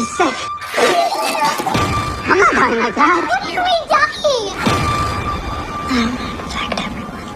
sick. I'm not dying like that. What do you mean dying?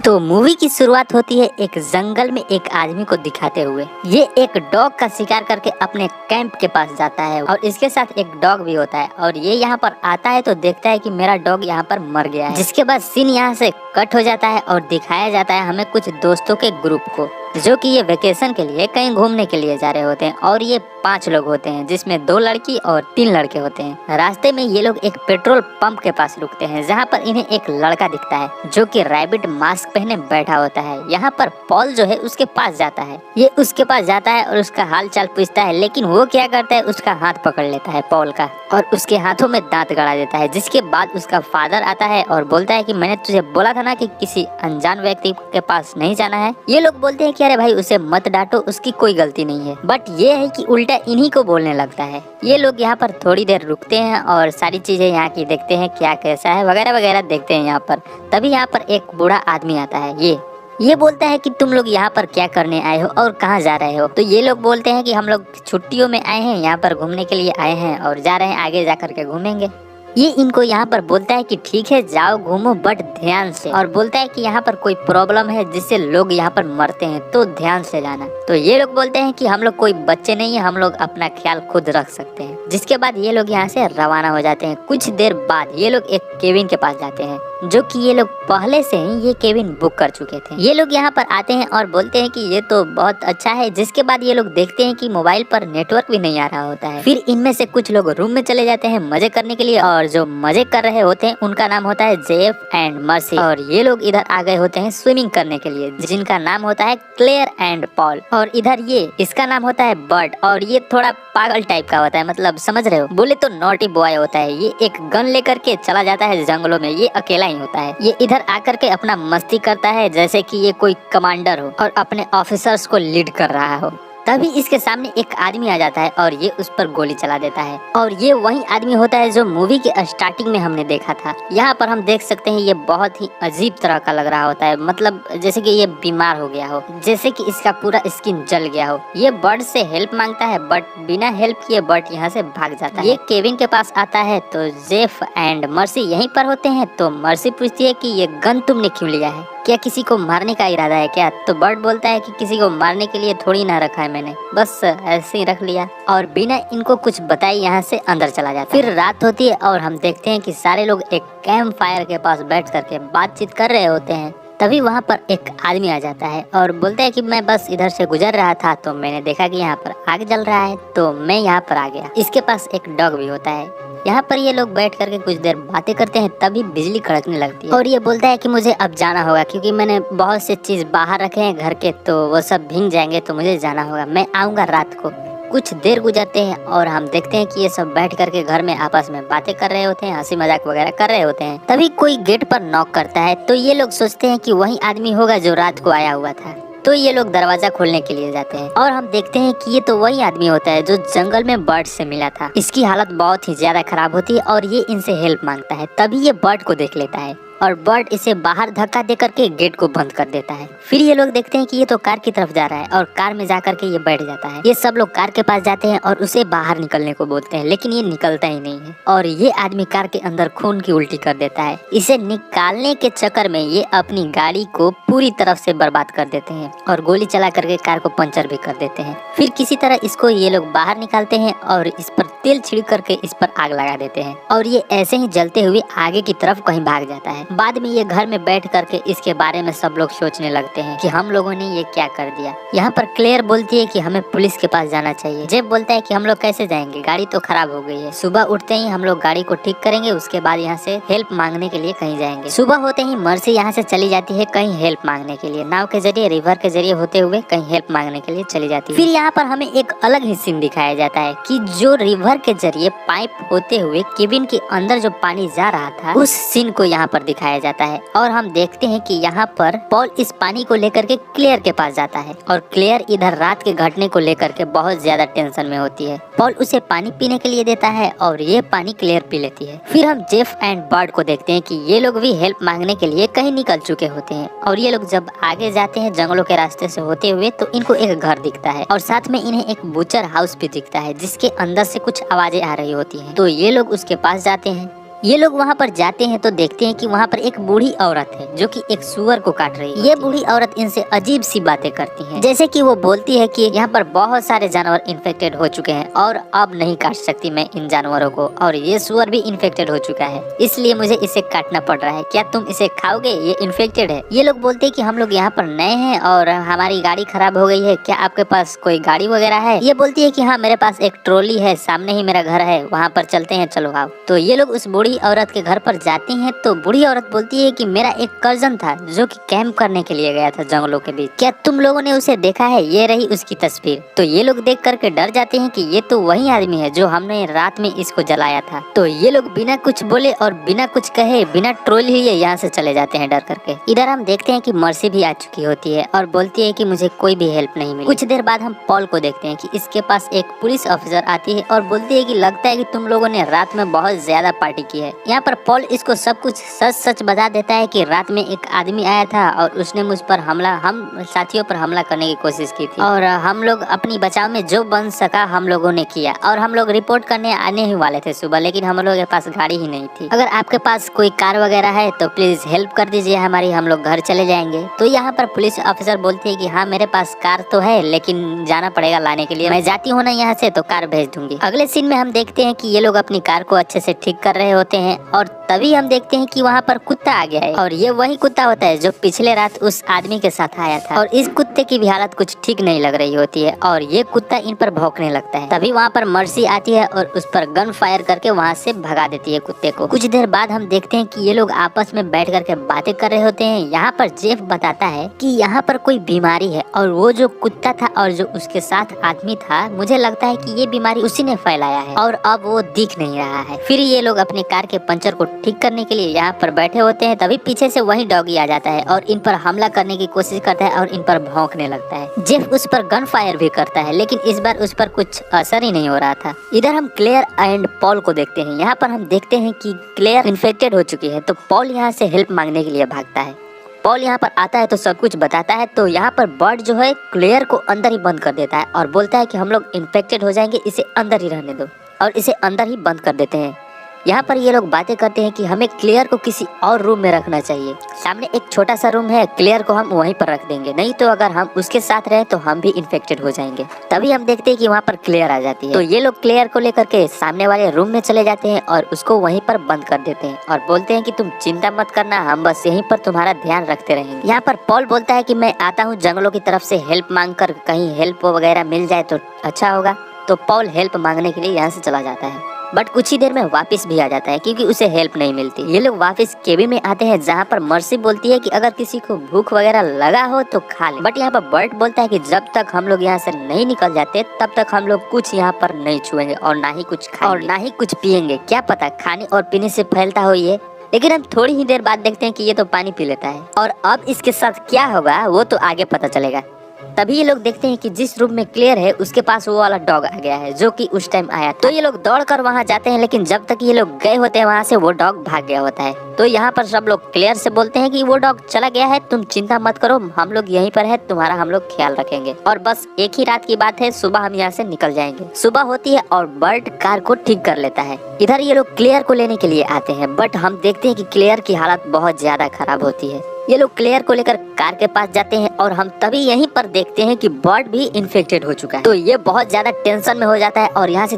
तो movie की शुरुआत होती है एक जंगल में एक आदमी को दिखाते हुए। ये एक डॉग का शिकार करके अपने कैंप के पास जाता है और इसके साथ एक डॉग भी होता है और ये यहाँ पर आता है तो देखता है कि मेरा डॉग यहाँ पर मर गया है। जिसके बाद सीन यहाँ से कट हो जाता है और दिखाया जाता है हमें कुछ दोस्तों के ग्रुप को जो कि ये वेकेशन के लिए कहीं घूमने के लिए जा रहे होते हैं और ये 5 लोग होते हैं जिसमें 2 लड़की और 3 लड़के होते हैं। रास्ते में ये लोग एक पेट्रोल पंप के पास रुकते हैं जहाँ पर इन्हें एक लड़का दिखता है जो कि रैबिट मास्क पहने बैठा होता है। यहाँ पर पॉल जो है उसके पास जाता है। ये उसके पास जाता है और उसका हाल चाल पूछता है, लेकिन वो क्या करता है उसका हाथ पकड़ लेता है पॉल का और उसके हाथों में दांत गड़ा देता है। जिसके बाद उसका फादर आता है और बोलता है कि मैंने तुझे बोला था ना कि किसी अनजान व्यक्ति के पास नहीं जाना है। ये लोग बोलते हैं कि अरे भाई उसे मत डांटो, उसकी कोई गलती नहीं है। बट ये है कि उल्टा इन्हीं को बोलने लगता है। ये लोग यहाँ पर थोड़ी देर रुकते हैं और सारी चीजें यहाँ की देखते हैं क्या कैसा है वगैरह वगैरह देखते हैं यहाँ पर। तभी यहाँ पर एक बूढ़ा आदमी आता है। ये बोलता है कि तुम लोग यहाँ पर क्या करने आए हो और कहाँ जा रहे हो। तो ये लोग बोलते हैं कि हम लोग छुट्टियों में आए हैं, यहाँ पर घूमने के लिए आए हैं और जा रहे हैं, आगे जा करके घूमेंगे। ये इनको यहाँ पर बोलता है कि ठीक है जाओ घूमो बट ध्यान से, और बोलता है कि यहाँ पर कोई प्रॉब्लम है जिससे लोग यहाँ पर मरते हैं तो ध्यान से जाना। तो ये लोग बोलते हैं कि हम लोग कोई बच्चे नहीं है, हम लोग अपना ख्याल खुद रख सकते हैं। जिसके बाद ये लोग यहाँ से रवाना हो जाते हैं। कुछ देर बाद ये लोग एक केबिन के पास जाते हैं जो कि ये लोग पहले से ही ये केबिन बुक कर चुके थे। ये लोग यहाँ पर आते हैं और बोलते हैं कि ये तो बहुत अच्छा है। जिसके बाद ये लोग देखते हैं कि मोबाइल पर नेटवर्क भी नहीं आ रहा होता है। फिर इनमें से कुछ लोग रूम में चले जाते हैं मजे करने के लिए और जो मजे कर रहे होते हैं उनका नाम होता है जेफ एंड मर्सी, और ये लोग इधर आ गए होते हैं स्विमिंग करने के लिए जिनका नाम होता है क्लेयर एंड पॉल। और इधर ये इसका नाम होता है बर्ड और ये थोड़ा पागल टाइप का होता है, मतलब समझ रहे हो, बोले तो नॉटी बॉय होता है। ये एक गन लेकर के चला जाता है जंगलों में, ये अकेला ही होता है। ये इधर आकर के अपना मस्ती करता है जैसे कि ये कोई कमांडर हो और अपने ऑफिसर्स को लीड कर रहा हो। तभी इसके सामने एक आदमी आ जाता है और ये उस पर गोली चला देता है। और ये वही आदमी होता है जो मूवी के स्टार्टिंग में हमने देखा था। यहाँ पर हम देख सकते हैं ये बहुत ही अजीब तरह का लग रहा होता है, मतलब जैसे कि ये बीमार हो गया हो, जैसे कि इसका पूरा स्किन जल गया हो। ये बर्ड से हेल्प मांगता है बट बिना हेल्प किए बर्ड यहाँ से भाग जाता है। ये केविन के पास आता है तो जेफ एंड मर्सी यहीं पर होते हैं। तो मर्सी पूछती है कि ये गन तुमने क्यों लिया है, क्या किसी को मारने का इरादा है क्या? तो बर्ड बोलता है कि किसी को मारने के लिए थोड़ी ना रखा है मैंने, बस ऐसे ही रख लिया। और बिना इनको कुछ बताए यहाँ से अंदर चला जाता है। फिर रात होती है और हम देखते हैं कि सारे लोग एक कैंप फायर के पास बैठ करके बातचीत कर रहे होते हैं। तभी वहाँ पर एक आदमी आ जाता है और बोलता है कि मैं बस इधर से गुजर रहा था तो मैंने देखा कि यहाँ पर आग जल रहा है तो मैं यहाँ पर आ गया। इसके पास एक डॉग भी होता है। यहाँ पर ये लोग बैठ करके कुछ देर बातें करते हैं। तभी बिजली कड़कने लगती है और ये बोलता है कि मुझे अब जाना होगा क्योंकि मैंने बहुत से चीज बाहर रखे हैं घर के, तो वो सब भीग जाएंगे तो मुझे जाना होगा, मैं आऊँगा रात को। कुछ देर गुजरते हैं और हम देखते हैं कि ये सब बैठ करके घर में आपस में बातें कर रहे होते हैं, हंसी मजाक वगैरह कर रहे होते हैं। तभी कोई गेट पर नॉक करता है तो ये लोग सोचते हैं कि वही आदमी होगा जो रात को आया हुआ था। तो ये लोग दरवाजा खोलने के लिए जाते हैं और हम देखते हैं कि ये तो वही आदमी होता है जो जंगल में बर्ड से मिला था। इसकी हालत बहुत ही ज्यादा खराब होती है और ये इनसे हेल्प मांगता है। तभी ये बर्ड को देख लेता है और बर्ड इसे बाहर धक्का दे करके गेट को बंद कर देता है। फिर ये लोग देखते हैं कि ये तो कार की तरफ जा रहा है और कार में जा करके ये बैठ जाता है। ये सब लोग कार के पास जाते हैं और उसे बाहर निकलने को बोलते हैं लेकिन ये निकलता ही नहीं है और ये आदमी कार के अंदर खून की उल्टी कर देता है। इसे निकालने के चक्कर में ये अपनी गाड़ी को पूरी तरफ से बर्बाद कर देते हैं और गोली चला करके कार को पंचर भी कर देते हैं। फिर किसी तरह इसको ये लोग बाहर निकालते हैं और इस पर तेल छिड़क करके इस पर आग लगा देते हैं और ये ऐसे ही जलते हुए आगे की तरफ कहीं भाग जाता है। बाद में ये घर में बैठ करके इसके बारे में सब लोग सोचने लगते हैं कि हम लोगों ने ये क्या कर दिया। यहाँ पर क्लेयर बोलती है कि हमें पुलिस के पास जाना चाहिए। जेफ बोलता है कि हम लोग कैसे जाएंगे, गाड़ी तो खराब हो गई है। सुबह उठते ही हम लोग गाड़ी को ठीक करेंगे, उसके बाद यहाँ से हेल्प मांगने के लिए कहीं जाएंगे। सुबह होते ही मर्सी यहाँ से चली जाती है कहीं हेल्प मांगने के लिए, नाव के जरिए रिवर के जरिए होते हुए कहीं हेल्प मांगने के लिए चली जाती है। फिर यहाँ पर हमें एक अलग ही सीन दिखाया जाता है कि जो रिवर के जरिए पाइप होते हुए केबिन के अंदर जो पानी जा रहा था उस सीन को यहाँ पर दिखाया दिखाया जाता है और हम देखते हैं कि यहाँ पर पॉल इस पानी को लेकर के क्लेयर के पास जाता है और क्लेयर इधर रात के घटने को लेकर के बहुत ज्यादा टेंशन में होती है। पॉल उसे पानी पीने के लिए देता है और ये पानी क्लेयर पी लेती है। फिर हम जेफ एंड बर्ड को देखते हैं कि ये लोग भी हेल्प मांगने के लिए कहीं निकल चुके होते हैं और ये लोग जब आगे जाते हैं जंगलों के रास्ते से होते हुए तो इनको एक घर दिखता है और साथ में इन्हें एक बुचर हाउस भी दिखता है जिसके अंदर से कुछ आवाजें आ रही होती हैं। तो ये लोग उसके पास जाते हैं। ये लोग वहाँ पर जाते हैं तो देखते हैं कि वहाँ पर एक बूढ़ी औरत है जो कि एक सुअर को काट रही है। ये बूढ़ी औरत इनसे अजीब सी बातें करती है, जैसे कि वो बोलती है कि यहाँ पर बहुत सारे जानवर इन्फेक्टेड हो चुके हैं और अब नहीं काट सकती मैं इन जानवरों को, और ये सुअर भी इन्फेक्टेड हो चुका है इसलिए मुझे इसे काटना पड़ रहा है। क्या तुम इसे खाओगे? ये इन्फेक्टेड है। ये लोग बोलते हैं कि हम लोग यहाँ पर नए हैं और हमारी गाड़ी खराब हो गई है, क्या आपके पास कोई गाड़ी वगैरह है? ये बोलती है कि हाँ मेरे पास एक ट्रॉली है, सामने ही मेरा घर है, वहाँ पर चलते हैं, चलो आओ। तो ये लोग उस बूढ़ी औरत के घर पर जाती हैं तो बूढ़ी औरत बोलती है कि मेरा एक कजन था जो कि कैंप करने के लिए गया था जंगलों के बीच, क्या तुम लोगों ने उसे देखा है? ये रही उसकी तस्वीर। तो ये लोग देख करके डर जाते हैं कि ये तो वही आदमी है जो हमने रात में इसको जलाया था। तो ये लोग बिना कुछ बोले और बिना कुछ कहे बिना ट्रोल लिए यहाँ से चले जाते हैं डर करके। इधर हम देखते हैं कि मर्सी भी आ चुकी होती है और बोलती है कि मुझे कोई भी हेल्प नहीं मिली। कुछ देर बाद हम पॉल को देखते हैं कि इसके पास एक पुलिस ऑफिसर आती है और बोलती है कि लगता है कि तुम लोगों ने रात में बहुत ज्यादा पार्टी की है। यहाँ पर पॉल इसको सब कुछ सच सच बता देता है कि रात में एक आदमी आया था और उसने मुझ पर हम साथियों पर हमला करने की कोशिश की थी और हम लोग अपनी बचाव में जो बन सका हम लोगों ने किया और हम लोग रिपोर्ट करने आने ही वाले थे सुबह, लेकिन हम लोगों के पास गाड़ी ही नहीं थी। अगर आपके पास कोई कार वगैरह है तो प्लीज हेल्प कर दीजिए हमारी, हम लोग घर चले जाएंगे। तो यहाँ पर पुलिस ऑफिसर बोलती है कि हाँ मेरे पास कार तो है लेकिन जाना पड़ेगा लाने के लिए, मैं जाती हूँ ना यहाँ से तो कार भेज दूंगी। अगले सीन में हम देखते हैं कि ये लोग अपनी कार को अच्छे से ठीक कर रहे होते हैं और तभी हम देखते हैं कि वहाँ पर कुत्ता आ गया है और ये वही कुत्ता होता है जो पिछले रात उस आदमी के साथ आया था और इस कुत्ते की भी हालत कुछ ठीक नहीं लग रही होती है और ये कुत्ता इन पर भौंकने लगता है। तभी वहाँ पर मर्सी आती है और उस पर गन फायर करके वहाँ से भगा देती है कुत्ते को। कुछ देर बाद हम देखते हैं कि ये लोग आपस में बैठ करके बातें कर रहे होते हैं। यहाँ पर जेफ बताता है कि यहाँ पर कोई बीमारी है और वो जो कुत्ता था और जो उसके साथ आदमी था मुझे लगता है कि ये बीमारी उसी ने फैलाया है और अब वो दिख नहीं रहा है। फिर ये लोग अपने कार के पंचर को ठीक करने के लिए यहाँ पर बैठे होते हैं। तभी पीछे से वही डॉगी आ जाता है और इन पर हमला करने की कोशिश करता है और इन पर भौंकने लगता है। जेफ उस पर गन फायर भी करता है लेकिन इस बार उस पर कुछ असर ही नहीं हो रहा था। इधर हम क्लेयर एंड पॉल को देखते हैं। यहाँ पर हम देखते हैं कि क्लेयर इन्फेक्टेड हो चुकी है तो पॉल यहाँ से हेल्प मांगने के लिए भागता है। पॉल यहाँ पर आता है तो सब कुछ बताता है तो यहाँ पर बर्ड जो है क्लेयर को अंदर ही बंद कर देता है और बोलता है कि हम लोग इन्फेक्टेड हो जाएंगे, इसे अंदर ही रहने दो, और इसे अंदर ही बंद कर देते हैं। यहाँ पर ये लोग बातें करते हैं कि हमें क्लेयर को किसी और रूम में रखना चाहिए। सामने एक छोटा सा रूम है, क्लेयर को हम वहीं पर रख देंगे, नहीं तो अगर हम उसके साथ रहे तो हम भी इन्फेक्टेड हो जाएंगे। तभी हम देखते हैं कि वहाँ पर क्लेयर आ जाती है तो ये लोग क्लेयर को लेकर के सामने वाले रूम में चले जाते हैं और उसको वहीं पर बंद कर देते हैं और बोलते हैं कि तुम चिंता मत करना, हम बस यहीं पर तुम्हारा ध्यान रखते रहेंगे। यहाँ पर पॉल बोलता है कि मैं आता हूँ जंगलों की तरफ से हेल्प मांग कर, कहीं हेल्प वगैरह मिल जाए तो अच्छा होगा। तो पॉल हेल्प मांगने के लिए यहाँ से चला जाता है बट कुछ ही देर में वापस भी आ जाता है क्योंकि उसे हेल्प नहीं मिलती। ये लोग वापस केबिन में आते हैं जहाँ पर मर्सी बोलती है कि अगर किसी को भूख वगैरह लगा हो तो खा ले, बट यहाँ पर बर्ट बोलता है कि जब तक हम लोग यहाँ से नहीं निकल जाते तब तक हम लोग कुछ यहाँ पर नहीं छुएंगे और ना ही कुछ खाएंगे और ना ही कुछ पियेंगे। क्या पता खाने और पीने से फैलता हो ये, लेकिन हम थोड़ी ही देर बाद देखते हैं कि ये तो पानी पी लेता है और अब इसके साथ क्या होगा वो तो आगे पता चलेगा। तभी ये लोग देखते हैं कि जिस रूम में क्लियर है उसके पास वो वाला डॉग आ गया है जो कि उस टाइम आया था। तो ये लोग दौड़कर वहां जाते हैं लेकिन जब तक ये लोग गए होते हैं वहां से वो डॉग भाग गया होता है। तो यहाँ पर सब लोग क्लियर से बोलते हैं कि वो डॉग चला गया है, तुम चिंता मत करो, हम लोग यहीं पर है, तुम्हारा हम लोग ख्याल रखेंगे और बस एक ही रात की बात है, सुबह हम यहाँ से निकल जाएंगे। सुबह होती है और बर्ट कार को ठीक कर लेता है। इधर ये लोग क्लियर को लेने के लिए आते हैं बट हम देखते हैं कि क्लियर की हालत बहुत ज्यादा खराब होती है। ये लोग क्लेयर को लेकर कार के पास जाते हैं और हम तभी यहीं पर देखते हैं कि बर्ड भी इन्फेक्टेड हो चुका है। तो ये बहुत ज्यादा टेंशन में हो जाता है और यहाँ से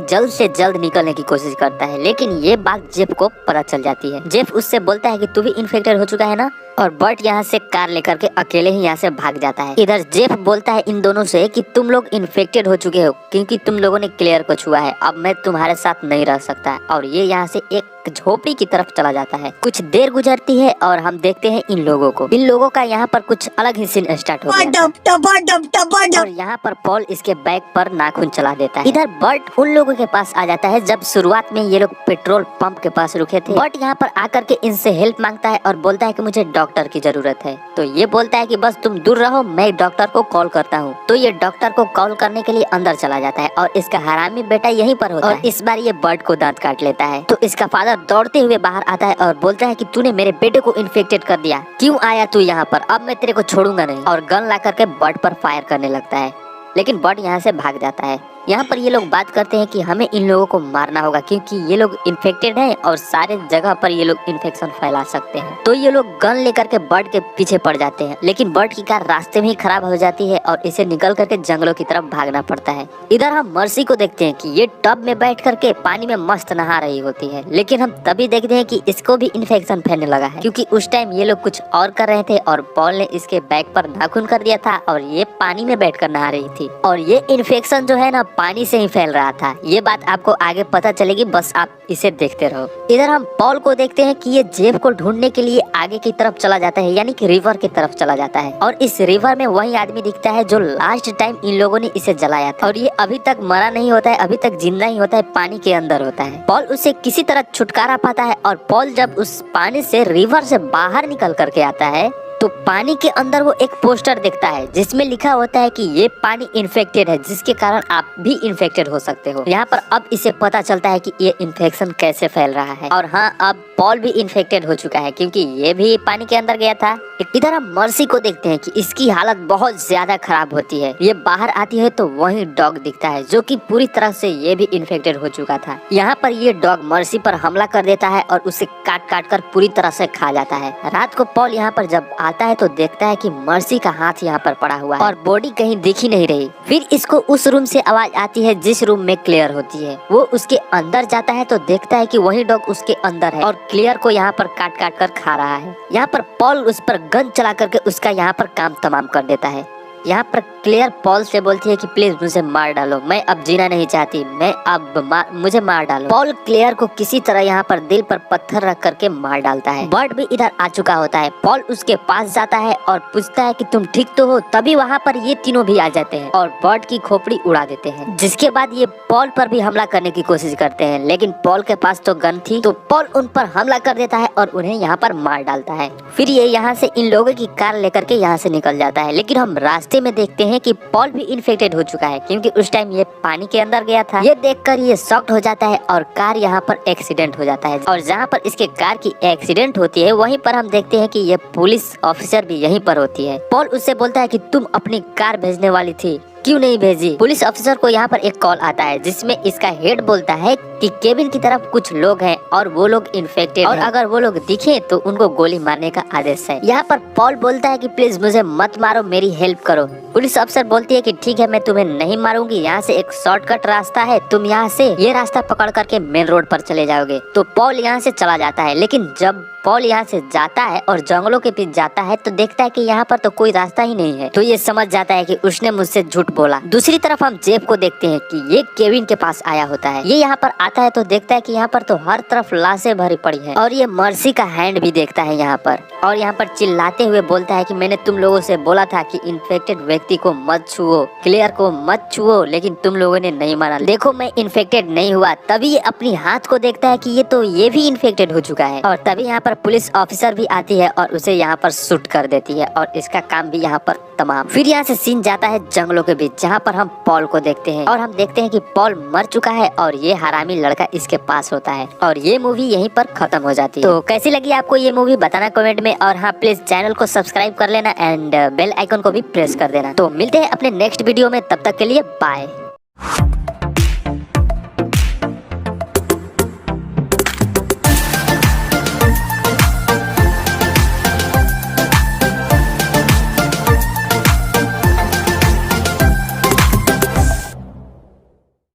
जल्द निकलने की कोशिश करता है, लेकिन ये बात जेफ को पता चल जाती है। जेफ उससे बोलता है कि तू भी इन्फेक्टेड हो चुका है ना, और बर्ट यहाँ से कार लेकर के अकेले ही यहाँ से भाग जाता है। इधर जेफ बोलता है इन दोनों से कि तुम लोग इन्फेक्टेड हो चुके हो क्योंकि तुम लोगों ने क्लेयर को छुआ है, अब मैं तुम्हारे साथ नहीं रह सकता, और ये यहाँ से एक एक झोपड़ी की तरफ चला जाता है। कुछ देर गुजरती है और हम देखते हैं इन लोगों को। इन लोगों का यहाँ पर कुछ अलग ही सीन स्टार्ट हो गया और यहाँ पर पॉल इसके बैग पर नाखून चला देता है। इधर बर्ट उन लोगों के पास आ जाता है जब शुरुआत में ये लोग पेट्रोल पंप के पास रुके थे। बर्ट यहाँ पर आकर के इनसे हेल्प मांगता है और बोलता है कि मुझे डॉक्टर की जरूरत है। तो ये बोलता है कि बस तुम दूर रहो, मैं डॉक्टर को कॉल करता हूँ। तो ये डॉक्टर को कॉल करने के लिए अंदर चला जाता है और इसका हरामी बेटा यहीं पर होता है और इस बार ये बर्ट को दांत काट लेता है। तो इसका फादर दौड़ते हुए बाहर आता है और बोलता है कि तूने मेरे बेटे को इन्फेक्टेड कर दिया, क्यों आया तू यहाँ पर, अब मैं तेरे को छोड़ूंगा नहीं। और गन ला करके बर्ट पर फायर करने लगता है, लेकिन बर्ट यहाँ से भाग जाता है। यहाँ पर ये लोग बात करते हैं कि हमें इन लोगों को मारना होगा क्योंकि ये लोग इन्फेक्टेड हैं और सारे जगह पर ये लोग इन्फेक्शन फैला सकते हैं। तो ये लोग गन लेकर के बर्ट के पीछे पड़ जाते हैं, लेकिन बर्ट की कार रास्ते में ही खराब हो जाती है और इसे निकल करके जंगलों की तरफ भागना पड़ता है। इधर हम मर्सी को देखते हैं कि ये टब में बैठ करके पानी में मस्त नहा रही होती है, लेकिन हम तभी देखते हैं कि इसको भी इन्फेक्शन फैलने लगा है क्योंकि उस टाइम ये लोग कुछ और कर रहे थे और पॉल ने इसके बैग पर नाखून कर दिया था और ये पानी में बैठ कर नहा रही थी और ये इन्फेक्शन जो है ना पानी से ही फैल रहा था। ये बात आपको आगे पता चलेगी, बस आप इसे देखते रहो। इधर हम पॉल को देखते हैं कि ये जेब को ढूंढने के लिए आगे की तरफ चला जाता है, यानी कि रिवर की तरफ चला जाता है और इस रिवर में वही आदमी दिखता है जो लास्ट टाइम इन लोगों ने इसे जलाया था और ये अभी तक मरा नहीं होता है, अभी तक जिंदा ही होता है, पानी के अंदर होता है। पॉल उसे किसी तरह छुटकारा पाता है और पॉल जब उस पानी से रिवर से बाहर निकल करके आता है तो पानी के अंदर वो एक पोस्टर देखता है जिसमें लिखा होता है कि ये पानी इन्फेक्टेड है, जिसके कारण आप भी इन्फेक्टेड हो सकते हो। यहाँ पर अब इसे पता चलता है कि ये इन्फेक्शन कैसे फैल रहा है और हाँ, अब पॉल भी इन्फेक्टेड हो चुका है क्योंकि ये भी पानी के अंदर गया था। इधर हम मर्सी को देखते हैं कि इसकी हालत बहुत ज्यादा खराब होती है। ये बाहर आती है तो वही डॉग दिखता है जो कि पूरी तरह से ये भी इन्फेक्टेड हो चुका था। यहाँ पर ये डॉग मर्सी पर हमला कर देता है और उसे काट काट कर पूरी तरह से खा जाता है। रात को पॉल यहाँ पर जब आता है तो देखता है कि मर्सी का हाथ यहाँ पर पड़ा हुआ है और बॉडी कहीं दिख ही नहीं रही। फिर इसको उस रूम से आवाज आती है जिस रूम में क्लियर होती है। वो उसके अंदर जाता है तो देखता है कि वही डॉग उसके अंदर है और क्लियर को यहाँ पर काट काट कर खा रहा है। यहाँ पर पॉल उस पर गन चला करके उसका यहाँ पर काम तमाम कर देता है। यहाँ पर क्लियर पॉल से बोलती है कि प्लीज मुझे मार डालो, मैं अब जीना नहीं चाहती, मैं अब मुझे मार डालो। पॉल क्लियर को किसी तरह यहाँ पर दिल पर पत्थर रख करके मार डालता है। बर्ट भी इधर आ चुका होता है। पॉल उसके पास जाता है और पूछता है कि तुम ठीक तो हो। तभी वहाँ पर ये तीनों भी आ जाते हैं और बर्ट की खोपड़ी उड़ा देते हैं, जिसके बाद ये पॉल पर भी हमला करने की कोशिश करते हैं, लेकिन पॉल के पास तो गन थी तो पॉल उन पर हमला कर देता है और उन्हें यहाँ पर मार डालता है। फिर ये यहाँ से इन लोगों की कार लेकर के यहाँ से निकल जाता है, लेकिन हम रास्ते में देखते हैं कि पॉल भी इन्फेक्टेड हो चुका है क्योंकि उस टाइम ये पानी के अंदर गया था। ये देखकर ये शॉक्ड हो जाता है और कार यहाँ पर एक्सीडेंट हो जाता है और जहाँ पर इसके कार की एक्सीडेंट होती है वहीं पर हम देखते हैं कि ये पुलिस ऑफिसर भी यहीं पर होती है। पॉल उससे बोलता है कि तुम अपनी कार भेजने वाली थी, क्यों नहीं भेजी। पुलिस ऑफिसर को यहाँ पर एक कॉल आता है जिसमें इसका हेड बोलता है कि केबिन की तरफ कुछ लोग हैं और वो लोग इन्फेक्टेड और अगर वो लोग दिखे तो उनको गोली मारने का आदेश है। यहाँ पर पॉल बोलता है कि प्लीज मुझे मत मारो, मेरी हेल्प करो। पुलिस अफसर बोलती है कि ठीक है, मैं तुम्हें नहीं मारूंगी, यहाँ से एक शॉर्टकट रास्ता है, तुम यहाँ से ये रास्ता पकड़ करके मेन रोड पर चले जाओगे। तो पॉल यहाँ से चला जाता है, लेकिन जब पॉल यहाँ से जाता है और जंगलों के बीच जाता है तो देखता है कि यहाँ पर तो कोई रास्ता ही नहीं है। तो ये समझ जाता है कि उसने मुझसे झूठ बोला। दूसरी तरफ हम जेफ को देखते हैं कि ये केविन के पास आया होता है। ये यहाँ पर आता है तो देखता है कि यहाँ पर तो हर तरफ लाशें भरी पड़ी है और ये मर्सी का हैंड भी देखता है यहाँ पर और यहाँ पर चिल्लाते हुए बोलता है कि मैंने तुम लोगों से बोला था कि इन्फेक्टेड व्यक्ति को मत छुओ, क्लियर को मत छुओ, लेकिन तुम लोगों ने नहीं माना। देखो मैं इन्फेक्टेड नहीं हुआ। तभी ये अपनी हाथ को देखता है कि ये भी इन्फेक्टेड हो चुका है और तभी यहाँ पर पुलिस ऑफिसर भी आती है और उसे यहाँ पर शूट कर देती है और इसका काम भी यहाँ पर तमाम। फिर यहाँ से सीन जाता है जंगलों के बीच जहाँ पर हम पॉल को देखते हैं और हम देखते हैं कि पॉल मर चुका है और ये हरामी लड़का इसके पास होता है और ये मूवी यहीं पर खत्म हो जाती है। तो कैसी लगी आपको ये मूवी बताना कमेंट में और हाँ प्लीज चैनल को सब्सक्राइब कर लेना एंड बेल आइकन को भी प्रेस कर देना। तो मिलते हैं अपने नेक्स्ट वीडियो में, तब तक के लिए बाय।